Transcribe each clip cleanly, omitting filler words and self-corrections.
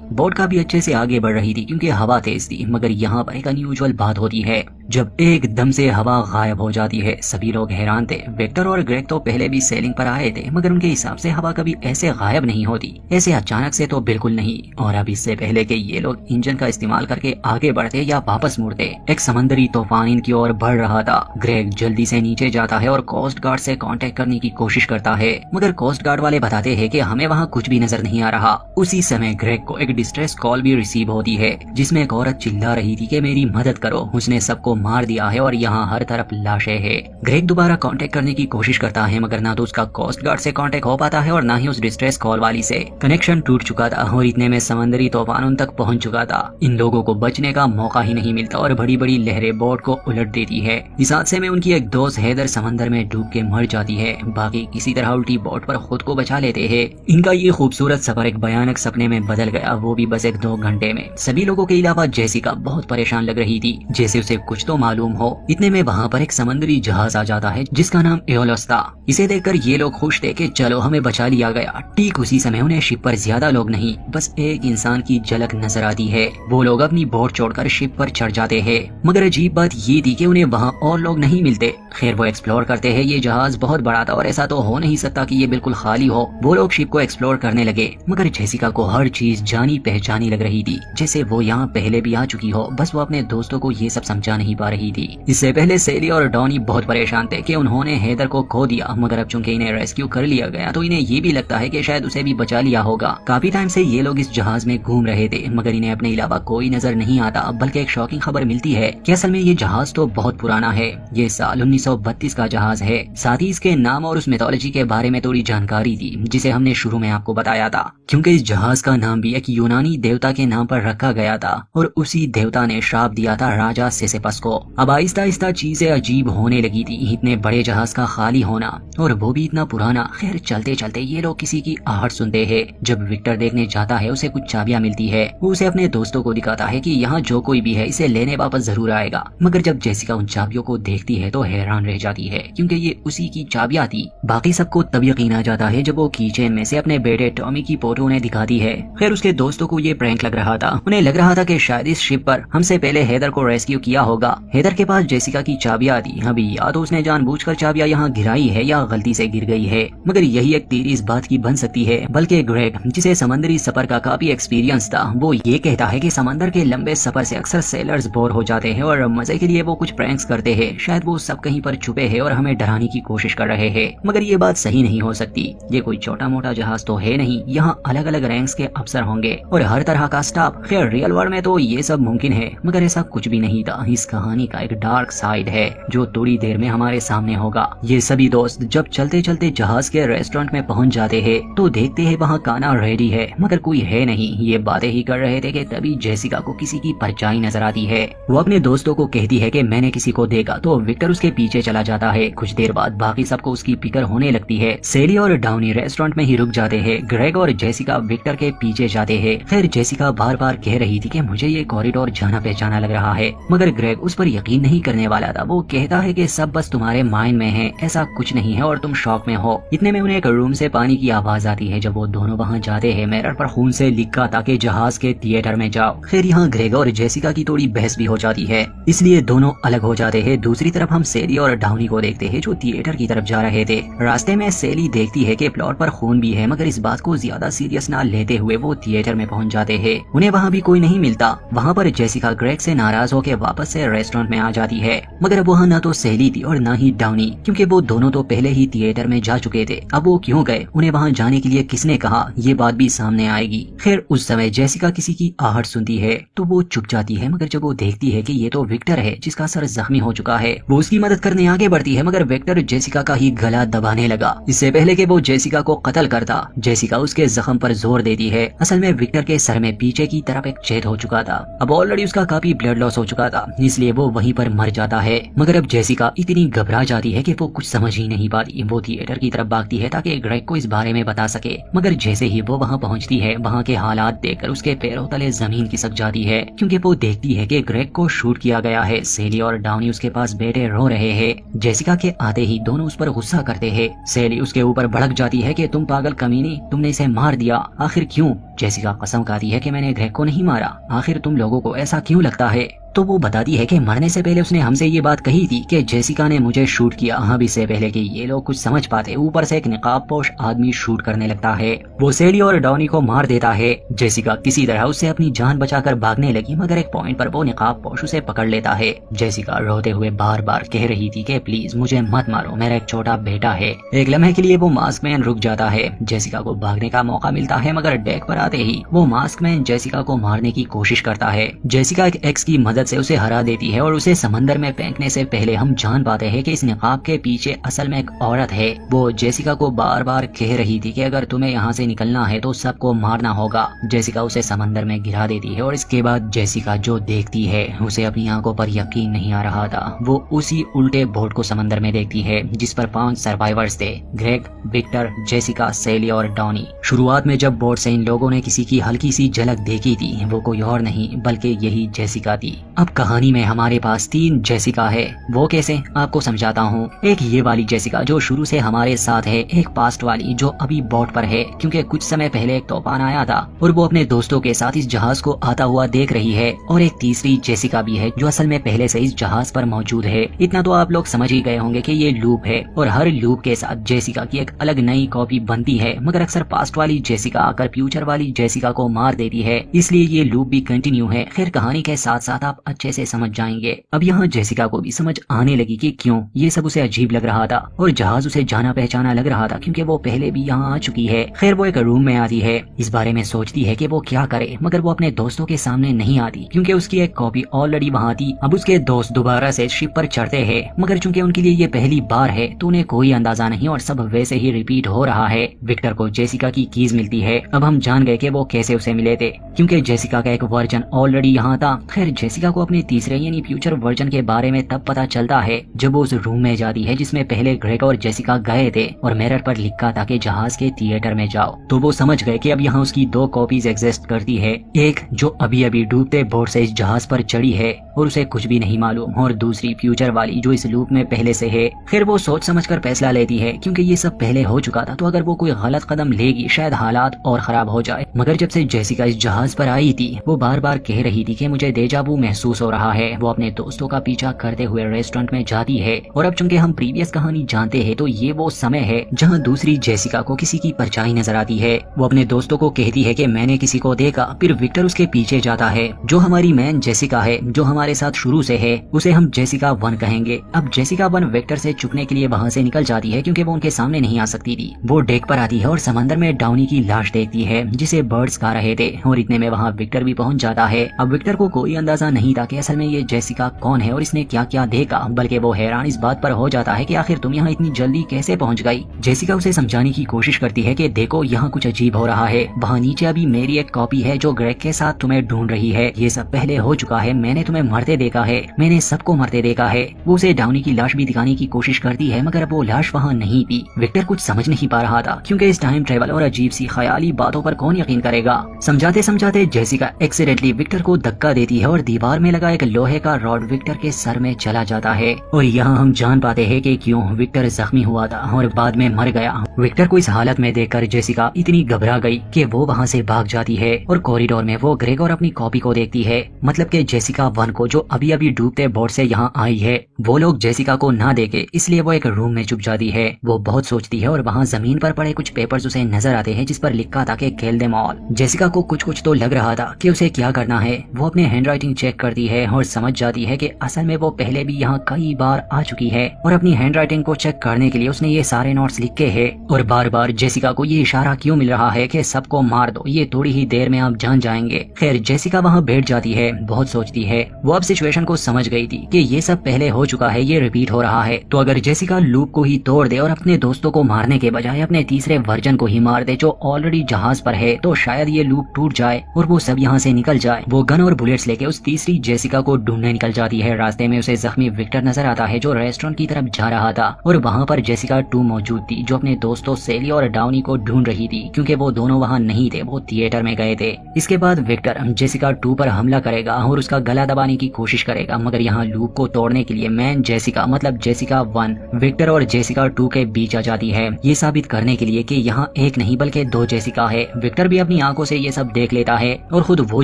Boat काफी अच्छे से आगे बढ़ रही थी क्योंकि हवा तेज थी, मगर यहाँ पर एक अनयूजुअल बात होती है जब एकदम से हवा गायब हो जाती है। सभी लोग हैरान थे। विक्टर और ग्रेग तो पहले भी सेलिंग पर आए थे, मगर उनके हिसाब से हवा कभी ऐसे गायब नहीं होती, ऐसे अचानक से तो बिल्कुल नहीं। और अब इससे पहले कि ये लोग इंजन का इस्तेमाल करके आगे बढ़ते या वापस मुड़ते, एक समंदरी तूफान इनकी ओर बढ़ रहा था। ग्रेग जल्दी से नीचे जाता है और कोस्ट गार्ड से कांटेक्ट करने की कोशिश करता है, मगर कोस्ट गार्ड वाले बताते हैं कि हमें वहाँ कुछ भी नजर नहीं आ रहा। उसी समय ग्रेग को एक डिस्ट्रेस कॉल भी रिसीव होती है, जिसमें एक औरत चिल्ला रही थी कि मेरी मदद करो, उसने सबको मार दिया है और यहाँ हर तरफ लाशें हैं। ग्रेग दोबारा कांटेक्ट करने की कोशिश करता है, मगर ना तो उसका कोस्ट गार्ड से कांटेक्ट हो पाता है और ना ही उस डिस्ट्रेस कॉल वाली से। कनेक्शन टूट चुका था और इतने में समंदरी तूफान उन तक पहुंच चुका था। इन लोगों को बचने का मौका ही नहीं मिलता और बड़ी बड़ी लहरें बोट को उलट देती है। इस हादसे में उनकी एक दोस्त हैदर समंदर में डूब के मर जाती है। बाकी किसी तरह उल्टी बोट पर खुद को बचा लेते हैं। इनका ये खूबसूरत सफर एक भयानक सपने में बदल गया, वो भी बस एक 2 घंटे में। सभी लोगों के अलावा जेसिका बहुत परेशान लग रही थी, जैसे उसे कुछ तो मालूम हो। इतने में वहाँ पर एक समंदरी जहाज आ जाता है जिसका नाम एओलस था। इसे देखकर ये लोग खुश थे कि चलो हमें बचा लिया गया। ठीक उसी समय उन्हें शिप पर ज्यादा लोग नहीं, बस एक इंसान की झलक नजर आती है। वो लोग अपनी बोट छोड़कर शिप पर चढ़ जाते हैं, मगर अजीब बात ये थी कि उन्हें वहाँ और लोग नहीं मिलते। खैर वो एक्सप्लोर करते हैं। ये जहाज बहुत बड़ा था और ऐसा तो हो नहीं सकता कि ये बिल्कुल खाली हो। वो लोग शिप को एक्सप्लोर करने लगे, मगर जेसिका को हर चीज जानी पहचानी लग रही थी, जैसे वो यहाँ पहले भी आ चुकी हो। बस वो अपने दोस्तों को ये सब समझा नहीं पा रही थी। इससे पहले सेली और डॉनी बहुत परेशान थे कि उन्होंने हैदर को खो दिया, मगर अब चूंकि इन्हें रेस्क्यू कर लिया गया तो इन्हें ये भी लगता है कि शायद उसे भी बचा लिया होगा। काफी टाइम से ये लोग इस जहाज में घूम रहे थे, मगर इन्हें अपने अलावा कोई नजर नहीं आता। बल्कि एक शॉकिंग खबर मिलती है कि असल में ये जहाज तो बहुत पुराना है। ये साल 1932 का जहाज है। साथ ही इसके नाम और उस मिथोलॉजी के बारे में थोड़ी जानकारी थी, जिसे हमने शुरू में आपको बताया था, क्योंकि इस जहाज का नाम भी एक यूनानी देवता के नाम पर रखा गया था और उसी देवता ने श्राप दिया था राजा सिसिपस को। अब आहिस्ता आहिस्ता चीजें अजीब होने लगी थी। इतने बड़े जहाज का खाली होना और वो भी इतना पुराना। खैर चलते चलते ये लोग किसी की आहट सुनते हैं। जब विक्टर देखने जाता है उसे कुछ चाबियां मिलती है। वो उसे अपने दोस्तों को दिखाता है कि यहाँ जो कोई भी है इसे लेने वापस जरूर आएगा। मगर जब जेसिका उन चाबियों को देखती है तो हैरान रह जाती है, क्योंकि ये उसी की चाबियां थी। बाकी सबको तब यकीन आ जाता है जब वो कीचेन में से अपने बेटे टॉमी की फोटो उन्हें दिखाती है। खैर उसके दोस्तों को ये प्रैंक लग रहा था। उन्हें लग रहा था कि शायद इस शिप पर हमसे पहले हैदर को रेस्क्यू किया होगा। हैदर के पास जेसिका की चाबियां थी। अभी या तो उसने जानबूझकर चाबियां यहाँ गिराई है या गलती से गिर गई है, मगर यही एक थ्योरी इस बात की बन सकती है। बल्कि ग्रेग, जिसे समंदरी सफर का काफी एक्सपीरियंस था, वो ये कहता है कि समंदर के लंबे सफर से अक्सर सेलर्स बोर हो जाते हैं और मजे के लिए वो कुछ प्रैंक्स करते हैं। शायद वो सब कहीं पर छुपे हैं और हमें डराने की कोशिश कर रहे हैं, मगर ये बात सही नहीं हो सकती। ये कोई छोटा मोटा जहाज तो है नहीं। यहाँ अलग अलग रैंक्स के अफसर होंगे और हर तरह का स्टाफ। खैर रियल वर्ल्ड में तो ये सब मुमकिन है, मगर ऐसा कुछ भी नहीं था। इस कहानी का एक डार्क साइड है जो थोड़ी देर में हमारे सामने होगा। ये सभी दोस्त जब चलते चलते जहाज के रेस्टोरेंट में पहुंच जाते हैं तो देखते हैं वहाँ खाना रेडी है, मगर कोई है नहीं। ये बातें ही कर रहे थे कि तभी जेसिका को किसी की परछाई नजर आती है। वो अपने दोस्तों को कहती है कि मैंने किसी को देखा, तो विक्टर उसके पीछे चला जाता है। कुछ देर बाद बाकी सबको उसकी फिक्र होने लगती है। सेली और डाउनी रेस्टोरेंट में ही रुक जाते हैं। ग्रेग और जेसिका विक्टर के पीछे जाते हैं। खैर जेसिका बार बार कह रही थी कि मुझे ये कॉरिडोर जाना पहचाना लग रहा है, मगर ग्रेग उस पर यकीन नहीं करने वाला था। वो कहता है कि सब बस तुम्हारे माइंड में है, ऐसा कुछ नहीं है और तुम शॉक में हो। इतने में उन्हें एक रूम से पानी की आवाज आती है। जब वो दोनों वहाँ जाते हैं, मिरर पर खून से लिखा था कि जहाज के थिएटर में जाओ। खैर यहाँ ग्रेग और जेसिका की थोड़ी बहस भी हो जाती है, इसलिए दोनों अलग हो जाते हैं। दूसरी तरफ हम सेली और डाउनी को देखते हैं जो थिएटर की तरफ जा रहे थे। रास्ते में सेली देखती है कि प्लॉट पर खून भी है, मगर इस बात को ज्यादा सीरियस ना लेते हुए वो थिएटर में पहुंच जाते हैं। उन्हें वहाँ भी कोई नहीं मिलता। वहाँ पर जेसिका ग्रेग से नाराज होकर वापस से रेस्टोरेंट में आ जाती है, मगर अब वहाँ न तो सेली थी और न ही डाउनी, क्योंकि वो दोनों तो पहले ही थिएटर में जा चुके थे। अब वो क्यों गए, उन्हें वहाँ जाने के लिए किसने कहा, ये बात भी सामने आएगी। खैर उस समय जेसिका किसी की आहट सुनती है तो वो चुप जाती है, मगर जब वो देखती है कि ये तो विक्टर है जिसका सर जख्मी हो चुका है, वो उसकी मदद करने आगे बढ़ती है, मगर विक्टर जेसिका का ही गला दबाने लगा। इससे पहले कि वो जेसिका को कत्ल करता, जेसिका उसके जख्म पर जोर देती है। असल में विक्टर के सर में पीछे की तरफ एक छेद हो चुका था। अब ऑलरेडी उसका काफी ब्लड लॉस हो चुका था, इसलिए वो वहीं पर मर जाता है। मगर अब जेसिका इतनी घबरा जाती है कि वो कुछ समझ ही नहीं पाती। वो थिएटर की तरफ भागती है ताकि ग्रेग को इस बारे में बता सके, मगर जैसे ही वो वहाँ पहुँचती है, वहाँ के हालात देखकर उसके पैरों तले जमीन खिसक जाती है, क्योंकि वो देखती है कि ग्रेग को शूट किया गया है। सेली और डाउनी उसके पास बैठे रो रहे हैं। जेसिका के आते ही दोनों उस पर गुस्सा करते हैं। सेली उसके ऊपर भड़क जाती है कि तुम पागल कमीनी, तुमने इसे मार दिया, आखिर क्यों? जेसिका जेसिका कसम खाती है कि मैंने ग्रेग को नहीं मारा, आखिर तुम लोगों को ऐसा क्यों लगता है? तो वो बताती है कि मरने से पहले उसने हमसे ये बात कही थी कि जेसिका ने मुझे शूट किया, हाँ इससे पहले कि ये लोग कुछ समझ पाते। ऊपर से एक निकाबपोश आदमी शूट करने लगता है। वो सेली और डॉनी को मार देता है। जेसिका किसी तरह उससे अपनी जान बचाकर भागने लगी, मगर एक पॉइंट पर वो निकाबपोश उसे पकड़ लेता है। जेसिका रोते हुए बार बार कह रही थी कि प्लीज मुझे मत मारो, मेरा एक छोटा बेटा है। एक लम्हे के लिए वो मास्क मैन रुक जाता है। जेसिका को भागने का मौका मिलता है, मगर डेक पर आते ही वो मास्क मैन जेसिका को मारने की कोशिश करता है। जेसिका एक एक्स की मदद से उसे हरा देती है और उसे समंदर में फेंकने से पहले हम जान पाते हैं कि इस निकाब के पीछे असल में एक औरत है। वो जेसिका को बार बार कह रही थी कि अगर तुम्हें यहाँ से निकलना है तो सबको मारना होगा। जेसिका उसे समंदर में गिरा देती है और इसके बाद जेसिका जो देखती है उसे अपनी आंखों पर यकीन नहीं आ रहा था। वो उसी उल्टे बोट को समंदर में देखती है जिस पर 5 सर्वाइवर्स थे, ग्रेग, विक्टर, जेसिका, सेली और डॉनी। शुरुआत में जब बोट से इन लोगों ने किसी की हल्की सी झलक देखी थी, वो कोई और नहीं बल्कि यही जेसिका थी। अब कहानी में हमारे पास 3 जेसिका है। वो कैसे, आपको समझाता हूँ। एक ये वाली जेसिका जो शुरू से हमारे साथ है, एक पास्ट वाली जो अभी बोट पर है क्योंकि कुछ समय पहले एक तूफान आया था और वो अपने दोस्तों के साथ इस जहाज को आता हुआ देख रही है। और एक तीसरी जेसिका भी है जो असल में पहले से इस जहाज पर मौजूद है। इतना तो आप लोग समझ ही गए होंगे कि ये लूप है और हर लूप के साथ जेसिका की एक अलग नई कॉपी बनती है, मगर अक्सर पास्ट वाली जेसिका आकर फ्यूचर वाली जेसिका को मार देती है, इसलिए ये लूप भी कंटिन्यू है। खैर कहानी के साथ साथ आप अच्छे से समझ जाएंगे। अब यहाँ जेसिका को भी समझ आने लगी कि क्यों ये सब उसे अजीब लग रहा था और जहाज उसे जाना पहचाना लग रहा था क्योंकि वो पहले भी यहाँ आ चुकी है। खैर वो एक रूम में आती है, इस बारे में सोचती है कि वो क्या करे, मगर वो अपने दोस्तों के सामने नहीं आती क्योंकि उसकी एक कॉपी ऑलरेडी वहाँ थी। अब उसके दोस्त दोबारा से शिप पर चढ़ते हैं, मगर चूंकि उनके लिए ये पहली बार है तो उन्हें कोई अंदाजा नहीं और सब वैसे ही रिपीट हो रहा है। विक्टर को जेसिका की कीज मिलती है। अब हम जान गए कि वो कैसे उसे मिले थे, क्योंकि जेसिका का एक वर्जन ऑलरेडी यहाँ था। खैर जेसिका को अपने तीसरे यानी फ्यूचर वर्जन के बारे में तब पता चलता है जब वो उस रूम में जाती है जिसमें पहले ग्रेग और जेसिका गए थे और मिरर पर लिखा था कि जहाज के थिएटर में जाओ। तो वो समझ गए कि अब यहाँ उसकी 2 कॉपीज एग्जिस्ट करती है, एक जो अभी अभी डूबते बोट से इस जहाज पर चढ़ी है और उसे कुछ भी नहीं मालूम, और दूसरी फ्यूचर वाली जो इस लूप में पहले से है। फिर वो सोच समझकर फैसला लेती है क्योंकि ये सब पहले हो चुका था, तो अगर वो कोई गलत कदम लेगी शायद हालात और खराब हो जाए। मगर जब से जेसिका इस जहाज पर आई थी वो बार बार कह रही थी कि मुझे डेजावू महसूस हो रहा है। वो अपने दोस्तों का पीछा करते हुए रेस्टोरेंट में जाती है और अब चूंकि हम प्रीवियस कहानी जानते हैं तो ये वो समय है जहाँ दूसरी जेसिका को किसी की परछाई नजर आती है। वो अपने दोस्तों को कहती है कि मैंने किसी को देखा। फिर विक्टर उसके पीछे जाता है। जो हमारी मैन जेसिका है जो हमारे साथ शुरू से है उसे हम जेसिका 1 कहेंगे। अब जेसिका 1 विक्टर से छुपने के लिए वहाँ से निकल जाती है क्योंकि वो उनके सामने नहीं आ सकती थी। वो डेक पर आती है और समंदर में डाउनी की लाश देखती है जिसे बर्ड्स खा रहे थे, और इतने में वहाँ विक्टर भी पहुँच जाता है। अब विक्टर को कोई अंदाजा नहीं था कि असल में ये जेसिका कौन है और इसने क्या क्या देखा, बल्कि वो हैरान इस बात पर हो जाता है कि आखिर तुम यहाँ इतनी जल्दी कैसे पहुँच गई। जेसिका उसे समझाने की कोशिश करती है कि देखो यहाँ कुछ अजीब हो रहा है, वहाँ नीचे अभी मेरी एक कॉपी है जो ग्रेग के साथ तुम्हें ढूंढ रही है। ये सब पहले हो चुका है, मैंने तुम्हें मरते देखा है, मैंने सबको मरते देखा है। वो उसे डाउनी की लाश भी दिखाने की कोशिश करती है मगर वो लाश वहाँ नहीं थी। विक्टर कुछ समझ नहीं पा रहा था क्योंकि इस टाइम ट्रेवल और अजीब सी ख्याली बातों पर कौन यकीन करेगा। समझाते समझाते जेसिका एक्सीडेंटली विक्टर को धक्का देती है और दीवार में लगा एक लोहे का रॉड विक्टर के सर में चला जाता है। और यहाँ हम जान पाते हैं कि क्यों विक्टर जख्मी हुआ था और बाद में मर गया। विक्टर को इस हालत में देखकर जेसिका इतनी घबरा गई कि वो वहाँ से भाग जाती है और कॉरिडोर में वो ग्रेग और अपनी कॉपी को देखती है, मतलब कि जेसिका 1 को जो अभी अभी डूबते बोट से यहाँ आई है। वो लोग जेसिका को ना देखे इसलिए वो एक रूम में छुप जाती है। वो बहुत सोचती है और वहाँ जमीन पर पड़े कुछ पेपर्स उसे नजर आते हैं जिस पर लिखा था कि खेल दे मॉल। जेसिका को कुछ तो लग रहा था कि उसे क्या करना है। वो अपने हैंडराइटिंग चेक करती है और समझ जाती है कि असल में वो पहले भी यहाँ कई बार आ चुकी है और अपनी हैंडराइटिंग को चेक करने के लिए उसने ये सारे नोट्स लिखे हैं। और बार बार जेसिका को ये इशारा क्यों मिल रहा है कि सबको मार दो, ये थोड़ी ही देर में आप जान जाएंगे। खैर जेसिका वहाँ बैठ जाती है, बहुत सोचती है। वो अब सिचुएशन को समझ गई थी कि ये सब पहले हो चुका है, ये रिपीट हो रहा है। तो अगर जेसिका लूप को ही तोड़ दे और अपने दोस्तों को मारने के बजाय अपने तीसरे वर्जन को ही मार दे जो ऑलरेडी जहाज पर है, तो शायद ये लूप टूट जाए और वो सब यहाँ से निकल जाए। वो गन और बुलेट्स लेके उस तीसरी सेली जेसिका को ढूंढने निकल जाती है। रास्ते में उसे जख्मी विक्टर नजर आता है जो रेस्टोरेंट की तरफ जा रहा था और वहाँ पर जेसिका 2 मौजूद थी जो अपने दोस्तों सेली और डाउनी को ढूंढ रही थी क्योंकि वो दोनों वहाँ नहीं थे, वो थिएटर में गए थे। इसके बाद विक्टर जेसिका 2 पर हमला करेगा और उसका गला दबाने की कोशिश करेगा, मगर यहाँ लूप को तोड़ने के लिए मैन जेसिका मतलब जेसिका 1 विक्टर और जेसिका 2 के बीच आ जाती है, ये साबित करने के लिए कि यहाँ एक नहीं बल्कि 2 जेसिका है। विक्टर भी अपनी आंखों से ये सब देख लेता है और खुद वो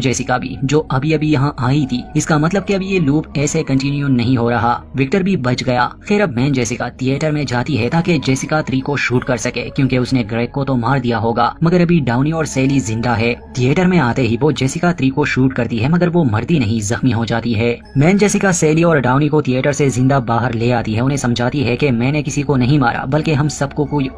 जेसिका भी जो अभी अभी यहाँ आई थी। इसका मतलब कि अब ये लूप ऐसे कंटिन्यू नहीं हो रहा। विक्टर भी बच गया। फिर अब मैन जेसिका थिएटर में जाती है ताकि जेसिका 3 को शूट कर सके क्योंकि उसने ग्रेग को तो मार दिया होगा, मगर अभी डाउनी और सेली जिंदा है। थिएटर में आते ही वो जेसिका 3 को शूट करती है मगर वो मरती नहीं, जख्मी हो जाती है। मैन जेसिका सेली और डाउनी को थिएटर से जिंदा बाहर ले आती है, उन्हें समझाती है कि मैंने किसी को नहीं मारा बल्कि हम सबको कोई